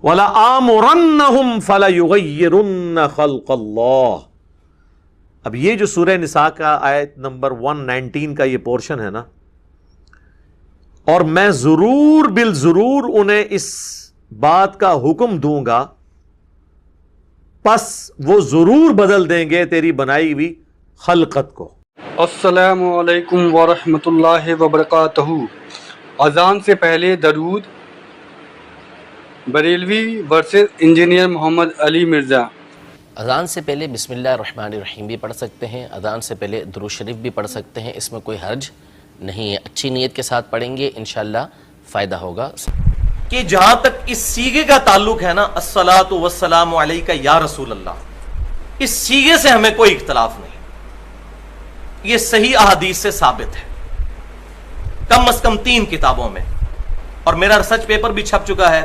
वला आमुरन्नहुम फला युगय्यिरुन्न खल्क़ल्लाह। अब ये जो सूरह निसा का आयत नंबर 119 का ये पोर्शन है ना, और मैं जरूर बिल जरूर उन्हें इस बात का हुक्म दूंगा, पस वो जरूर बदल देंगे तेरी बनाई हुई खलकत को। अस्सलामु अलैकुम वरहमतुल्लाहि वबरकातुहू। अजान से पहले दरूद। Barelvi versus engineer Muhammad Ali Mirza. अज़ान से पहले बिस्मिल्लाहिर्रहमानिर्रहीम भी पढ़ सकते हैं, अज़ान से पहले दुरूद शरीफ भी पढ़ सकते हैं, इसमें कोई हर्ज नहीं है। अच्छी नीयत के साथ पढ़ेंगे इंशाअल्लाह फ़ायदा होगा। कि जहां तक इस सीगे का ताल्लुक है ना, अस्सलातु वस्सलामु अलैका या रसूल अल्लाह, इस सीगे से हमें कोई इख्तलाफ नहीं। यह सही अहादीस से साबित है, कम से कम 3 किताबों में, और मेरा रिसर्च पेपर भी छप चुका है।